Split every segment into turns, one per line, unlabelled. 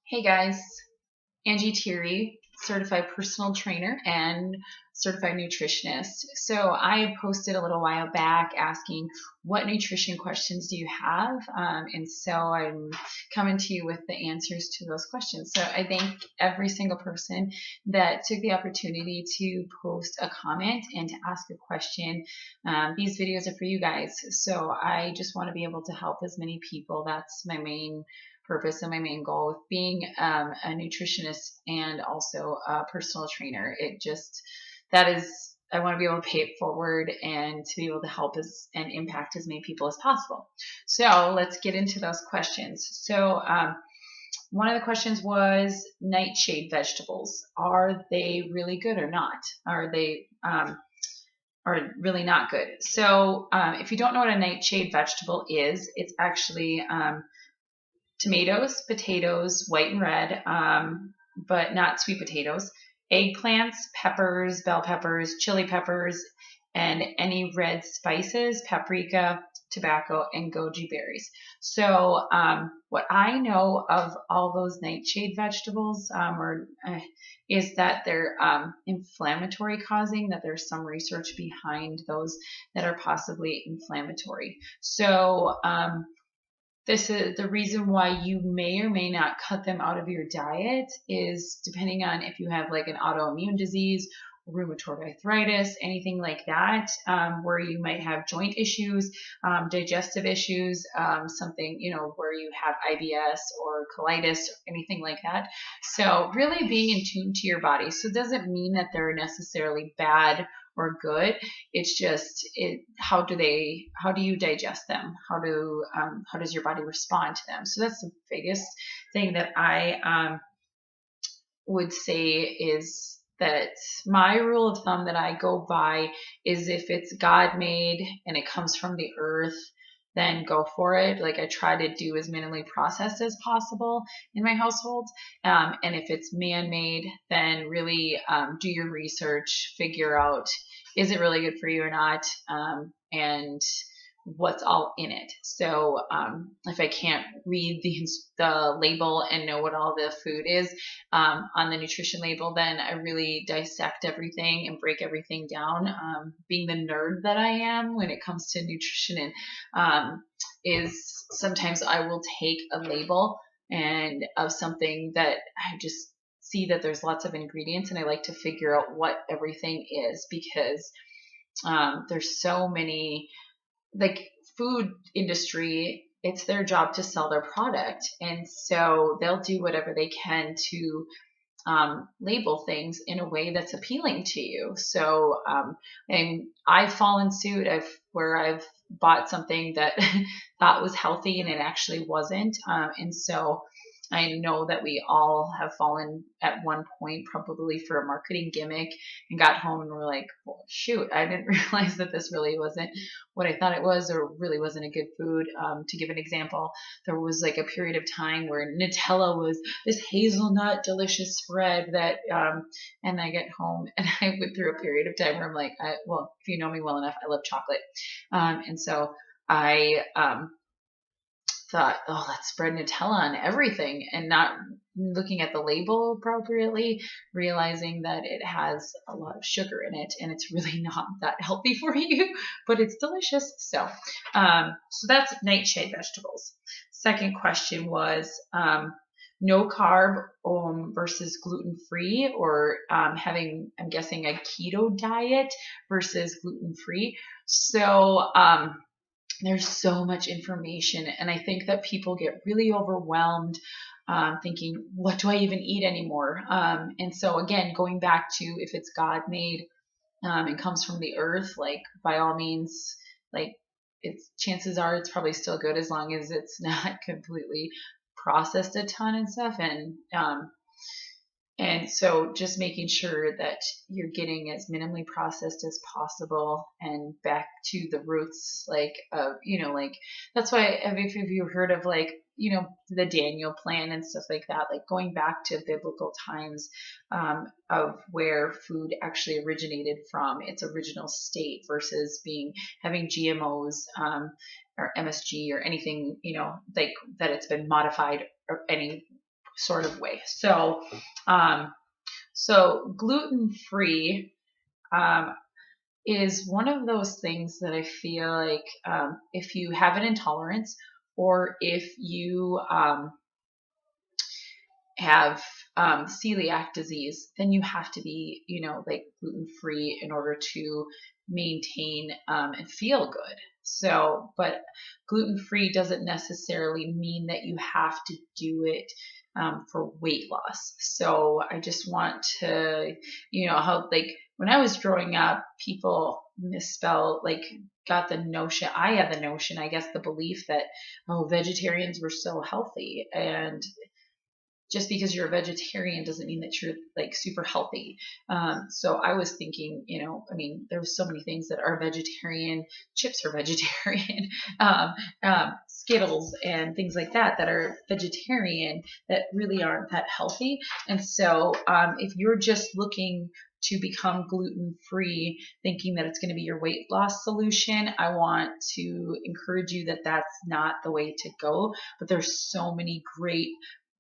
Hey guys, Angie Thierry, certified personal trainer and certified nutritionist. So I posted a little while back asking what nutrition questions do you have? And so I'm coming to you with the answers to those questions. So I thank every single person that took the opportunity to post a comment and to ask a question. These videos are for you guys. So I just want to be able to help as many people. That's my main purpose and my main goal with being a nutritionist and also a personal trainer. That is, I want to be able to pay it forward and to be able to help and impact as many people as possible. So let's get into those questions. So one of the questions was nightshade vegetables. Are they really good or not? Are they are really not good? So if you don't know what a nightshade vegetable is, it's actually tomatoes, potatoes, white and red, but not sweet potatoes, eggplants, peppers, bell peppers, chili peppers, and any red spices, paprika, tobacco, and goji berries. So what I know of all those nightshade vegetables is that they're inflammatory causing, that there's some research behind those that are possibly inflammatory. So this is the reason why you may or may not cut them out of your diet is depending on if you have like an autoimmune disease, rheumatoid arthritis, anything like that, where you might have joint issues, digestive issues, something, where you have IBS or colitis, or anything like that. So really being in tune to your body. So it doesn't mean that they're necessarily bad or good. It's just how do you digest them? How does your body respond to them? So that's the biggest thing that I would say is that my rule of thumb that I go by is if it's God made and it comes from the earth, then go for it. Like I try to do as minimally processed as possible in my household. And if it's man-made, then really do your research, figure out is it really good for you or not, and what's all in it. So if I can't read the label and know what all the food is on the nutrition label, then I really dissect everything and break everything down. Being the nerd that I am when it comes to nutrition and is sometimes I will take a label and of something that I just see that there's lots of ingredients and I like to figure out what everything is because there's so many, like food industry, it's their job to sell their product. And so they'll do whatever they can to label things in a way that's appealing to you. So, and I've fallen suit where I've bought something that thought was healthy and it actually wasn't. And so I know that we all have fallen at one point, probably for a marketing gimmick, and got home and were like, well, shoot, I didn't realize that this really wasn't what I thought it was, or really wasn't a good food. To give an example, there was like a period of time where Nutella was this hazelnut delicious spread that, and I get home and I went through a period of time where I'm like, well, if you know me well enough, I love chocolate. And so I, thought, oh, let's spread Nutella on everything and not looking at the label appropriately, realizing that it has a lot of sugar in it and it's really not that healthy for you, but it's delicious. So that's nightshade vegetables. Second question was no carb versus gluten free, or having, I'm guessing, a keto diet versus gluten free. So there's so much information, and I think that people get really overwhelmed thinking, what do I even eat anymore? And so again, going back to if it's God made and comes from the earth, like by all means, like chances are it's probably still good as long as it's not completely processed a ton and stuff. And so just making sure that you're getting as minimally processed as possible and back to the roots, like, like that's why if you've heard of like, the Daniel plan and stuff like that, like going back to biblical times of where food actually originated from its original state versus having GMOs or MSG or anything, like that it's been modified or any sort of way. So gluten-free is one of those things that I feel like if you have an intolerance, or if you have celiac disease, then you have to be, like gluten free in order to maintain and feel good. So, but gluten free doesn't necessarily mean that you have to do it for weight loss. So, I just want to, how like when I was growing up, people misspell like got the notion. I had the notion, I guess, the belief that vegetarians were so healthy, and just because you're a vegetarian doesn't mean that you're like super healthy. So I was thinking, there's so many things that are vegetarian. Chips are vegetarian. Skittles and things like that are vegetarian that really aren't that healthy. And so if you're just looking to become gluten free, thinking that it's going to be your weight loss solution, I want to encourage you that that's not the way to go. But there's so many great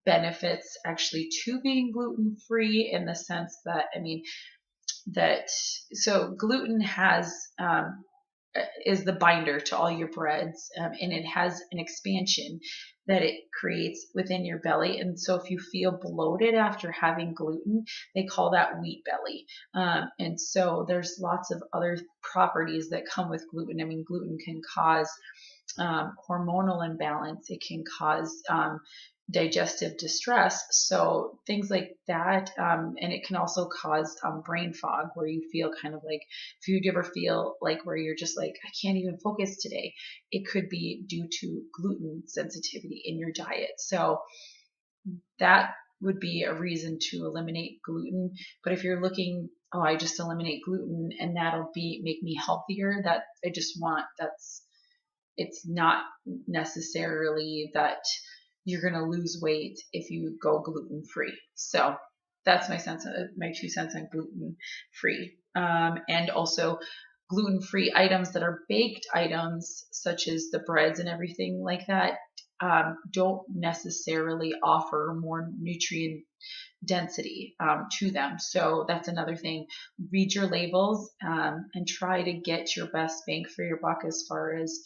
benefits actually to being gluten free, in the sense that so gluten has is the binder to all your breads, and it has an expansion that it creates within your belly. And so if you feel bloated after having gluten, they call that wheat belly. And so there's lots of other properties that come with gluten. Gluten can cause hormonal imbalance. It can cause digestive distress. So things like that. And it can also cause brain fog, where you feel kind of like, if you ever feel like where you're just like, I can't even focus today, it could be due to gluten sensitivity in your diet. So that would be a reason to eliminate gluten. But if you're looking, I just eliminate gluten and that'll make me healthier, that I just want, it's not necessarily that you're going to lose weight if you go gluten free. So that's my 2 cents on gluten free. And also gluten free items that are baked items, such as the breads and everything like that, don't necessarily offer more nutrient density to them. So that's another thing. Read your labels and try to get your best bang for your buck, as far as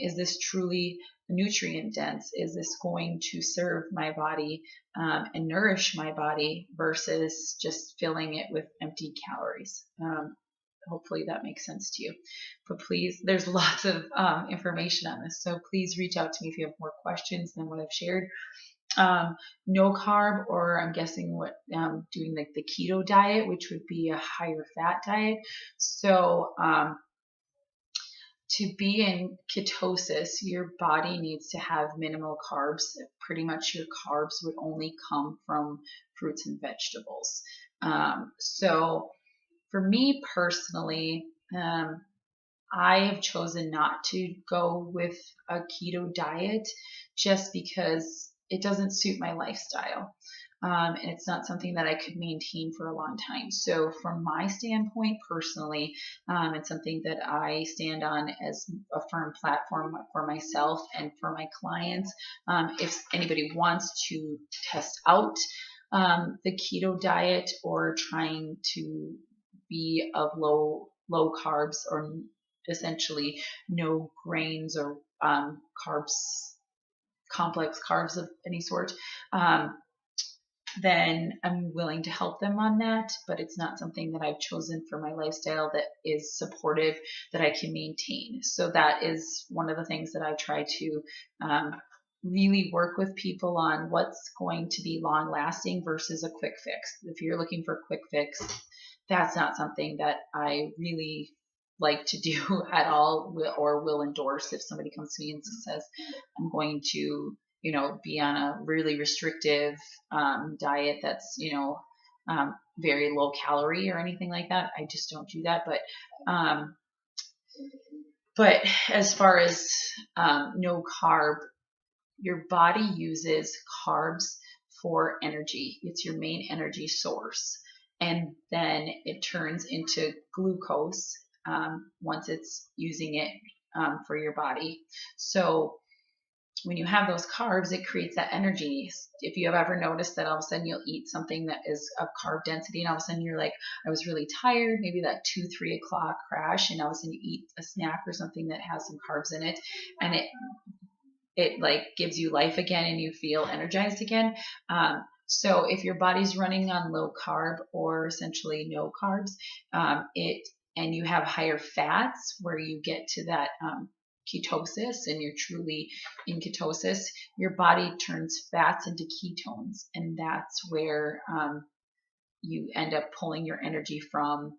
is this truly nutrient dense? Is this going to serve my body and nourish my body, versus just filling it with empty calories? Hopefully that makes sense to you. But please, there's lots of information on this, so please reach out to me if you have more questions than what I've shared. No carb, or I'm guessing what doing like the keto diet, which would be a higher fat diet. So to be in ketosis, your body needs to have minimal carbs. Pretty much your carbs would only come from fruits and vegetables. So for me personally, I have chosen not to go with a keto diet, just because it doesn't suit my lifestyle. And it's not something that I could maintain for a long time. So from my standpoint personally, it's something that I stand on as a firm platform for myself and for my clients. If anybody wants to test out the keto diet, or trying to be of low carbs, or essentially no grains or carbs, complex carbs of any sort, then I'm willing to help them on that. But it's not something that I've chosen for my lifestyle that is supportive, that I can maintain. So that is one of the things that I try to really work with people on, what's going to be long lasting versus a quick fix. If you're looking for a quick fix, that's not something that I really like to do at all, or will endorse. If somebody comes to me and says, I'm going to, be on a really restrictive diet that's, very low calorie or anything like that, I just don't do that. But as far as no carb, your body uses carbs for energy. It's your main energy source. And then it turns into glucose once it's using it for your body. So when you have those carbs, it creates that energy. If you have ever noticed that all of a sudden you'll eat something that is of carb density, and all of a sudden you're like, I was really tired, maybe that 2-3 o'clock crash, and all of a sudden you eat a snack or something that has some carbs in it, and it like gives you life again and you feel energized again. So if your body's running on low carb or essentially no carbs, and you have higher fats where you get to that ketosis and you're truly in ketosis, your body turns fats into ketones, and that's where you end up pulling your energy from,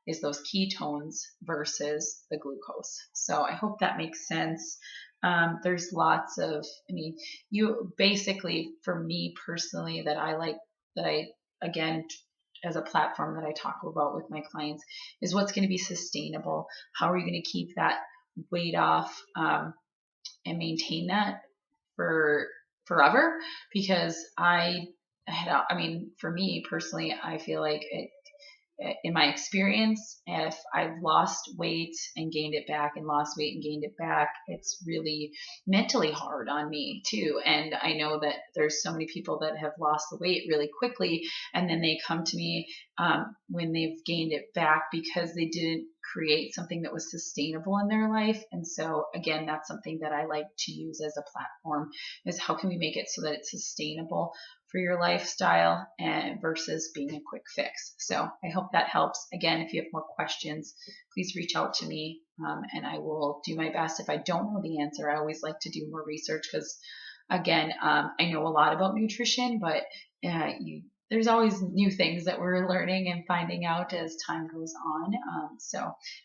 is those ketones versus the glucose. So I hope that makes sense. There's lots of, I mean, you basically, for me personally, that I, again, as a platform that I talk about with my clients, is what's going to be sustainable. How are you going to keep that weight off and maintain that for forever? Because for me personally, I feel like in my experience, if I've lost weight and gained it back and lost weight and gained it back, it's really mentally hard on me too. And I know that there's so many people that have lost the weight really quickly, and then they come to me when they've gained it back because they didn't create something that was sustainable in their life. And so again, that's something that I like to use as a platform, is how can we make it so that it's sustainable for your lifestyle and versus being a quick fix. So I hope that helps. Again, if you have more questions, please reach out to me and I will do my best. If I don't know the answer, I always like to do more research because, again, I know a lot about nutrition, but there's always new things that we're learning and finding out as time goes on.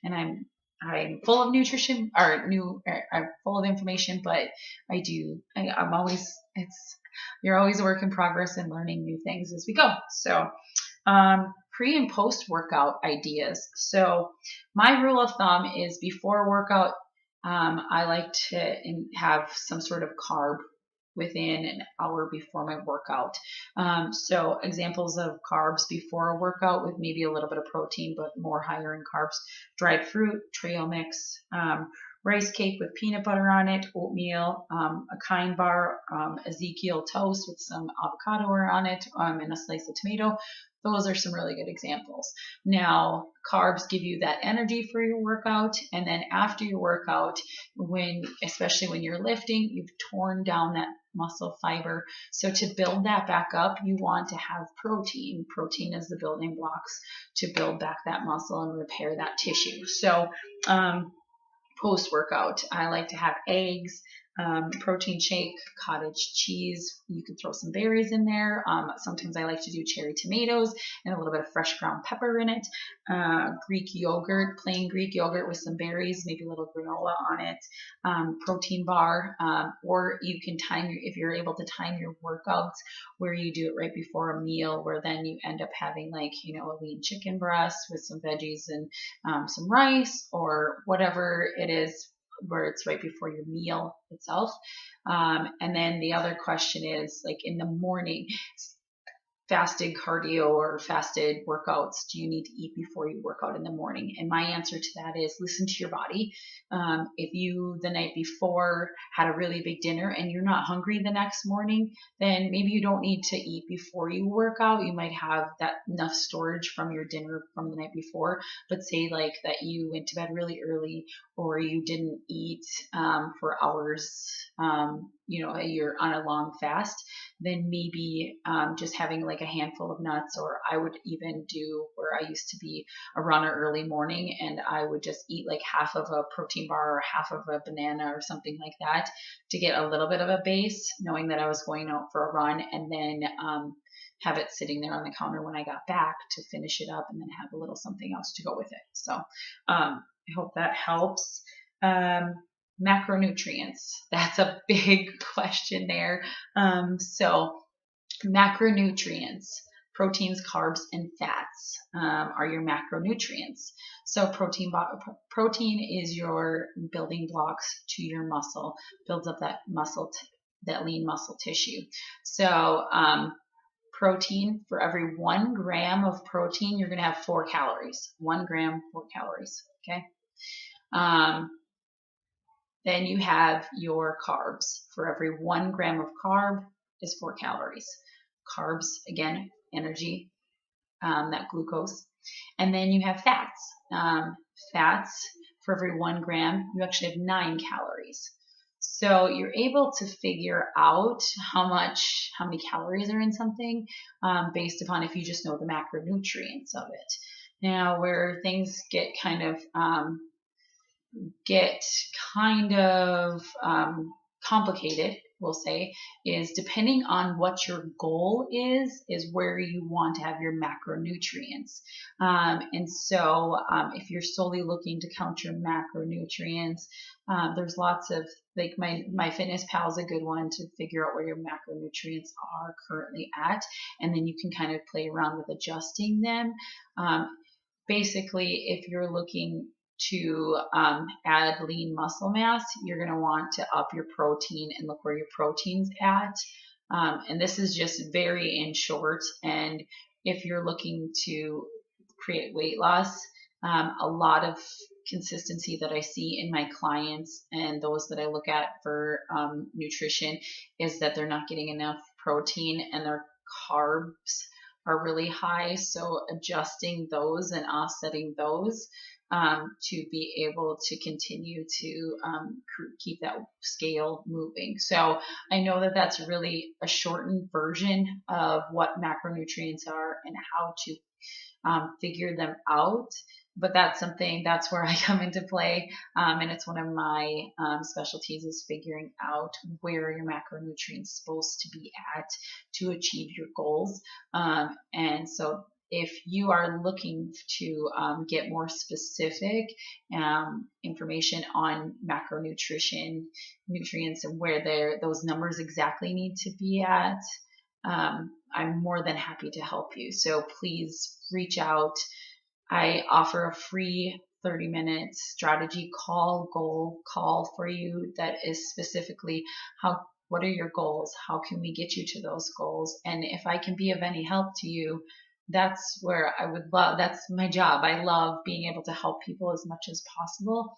And I'm full of nutrition I'm full of information, but I'm always, you're always a work in progress and learning new things as we go. So, pre and post workout ideas. So my rule of thumb is before workout, I like to have some sort of carb within an hour before my workout. So examples of carbs before a workout with maybe a little bit of protein, but more higher in carbs: dried fruit, trail mix, rice cake with peanut butter on it, oatmeal, a kind bar, Ezekiel toast with some avocado on it, and a slice of tomato. Those are some really good examples. Now, carbs give you that energy for your workout, and then after your workout, especially when you're lifting, you've torn down that muscle fiber. So to build that back up, you want to have protein. Protein is the building blocks to build back that muscle and repair that tissue. So post-workout, I like to have eggs, protein shake, cottage cheese. You can throw some berries in there. Sometimes I like to do cherry tomatoes and a little bit of fresh ground pepper in it. Greek yogurt, plain Greek yogurt with some berries, maybe a little granola on it. Protein bar, or you can if you're able to time your workouts where you do it right before a meal, where then you end up having a lean chicken breast with some veggies and some rice or whatever it is, where it's right before your meal itself. And then the other question is, in the morning, fasted cardio or fasted workouts, do you need to eat before you work out in the morning? And my answer to that is listen to your body. If you the night before had a really big dinner and you're not hungry the next morning, then maybe you don't need to eat before you work out. You might have that enough storage from your dinner from the night before. But say that you went to bed really early, or you didn't eat for hours, you're on a long fast, then maybe just having a handful of nuts, or I would even do where I used to be a runner early morning, and I would just eat half of a protein bar or half of a banana or something like that to get a little bit of a base, knowing that I was going out for a run, and then have it sitting there on the counter when I got back to finish it up, and then have a little something else to go with it. So I hope that helps. Macronutrients, that's a big question there. So macronutrients, proteins, carbs, and fats are your macronutrients. So protein is your building blocks to your muscle, builds up that that lean muscle tissue. So protein, for every 1 gram of protein, you're going to have 4 calories. 1 gram, 4 calories. Okay. Then you have your carbs. For every 1 gram of carb is 4 calories. Carbs, again, energy, that glucose. And then you have fats. Fats, for every 1 gram, you actually have 9 calories. So you're able to figure out how many calories are in something based upon if you just know the macronutrients of it. Now, where things get kind of complicated, we'll say, is depending on what your goal is where you want to have your macronutrients. And so if you're solely looking to count your macronutrients, there's lots of, like my Fitness Pal is a good one to figure out where your macronutrients are currently at, and then you can kind of play around with adjusting them. Basically, if you're looking to add lean muscle mass, you're going to want to up your protein and look where your protein's at. And this is just very in short. And if you're looking to create weight loss, a lot of consistency that I see in my clients and those that I look at for nutrition is that they're not getting enough protein and their carbs are really high. So adjusting those and offsetting those to be able to continue to keep that scale moving. So I know that that's really a shortened version of what macronutrients are and how to figure them out. But that's where I come into play. And it's one of my specialties is figuring out where your macronutrients supposed to be at to achieve your goals. And so if you are looking to get more specific information on nutrients and where those numbers exactly need to be at, I'm more than happy to help you. So please reach out. I offer a free 30-minute strategy goal call for you that is specifically what are your goals? How can we get you to those goals? And if I can be of any help to you, that's where I would love, that's my job. I love being able to help people as much as possible.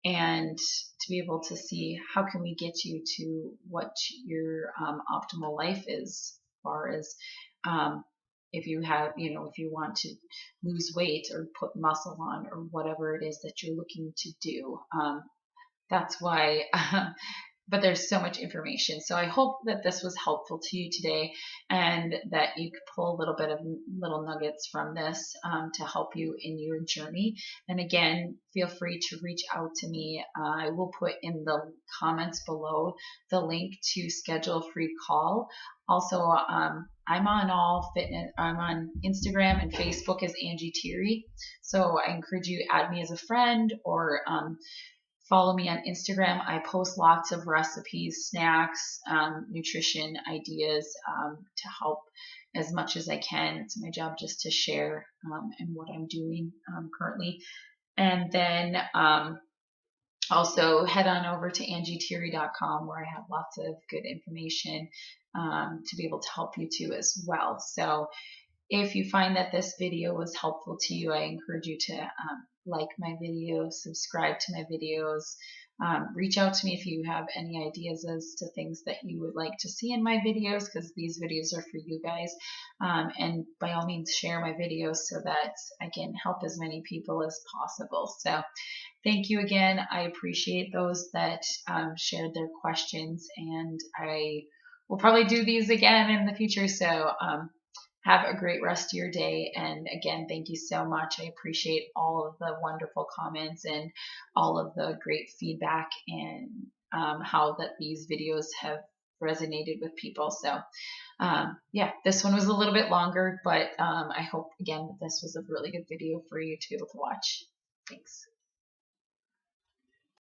And to be able to see how can we get you to what your optimal life is, as far as if you want to lose weight or put muscle on or whatever it is that you're looking to do. That's why, but there's so much information. So I hope that this was helpful to you today and that you could pull a little bit of little nuggets from this to help you in your journey. And again, feel free to reach out to me. I will put in the comments below the link to schedule a free call. Also, I'm on I'm on Instagram and Facebook as Angie Thierry. So I encourage you to add me as a friend or follow me on Instagram. I post lots of recipes, snacks, nutrition ideas to help as much as I can. It's my job just to share and what I'm doing currently. And then also head on over to angiethierry.com where I have lots of good information to be able to help you too as well. So if you find that this video was helpful to you, I encourage you to like my video, subscribe to my videos, reach out to me if you have any ideas as to things that you would like to see in my videos, because these videos are for you guys. And by all means, share my videos so that I can help as many people as possible. So thank you again. I appreciate those that shared their questions, and I will probably do these again in the future. So have a great rest of your day. And again, thank you so much. I appreciate all of the wonderful comments and all of the great feedback and how that these videos have resonated with people. So yeah, this one was a little bit longer, but I hope again that this was a really good video for you to be able to watch. Thanks.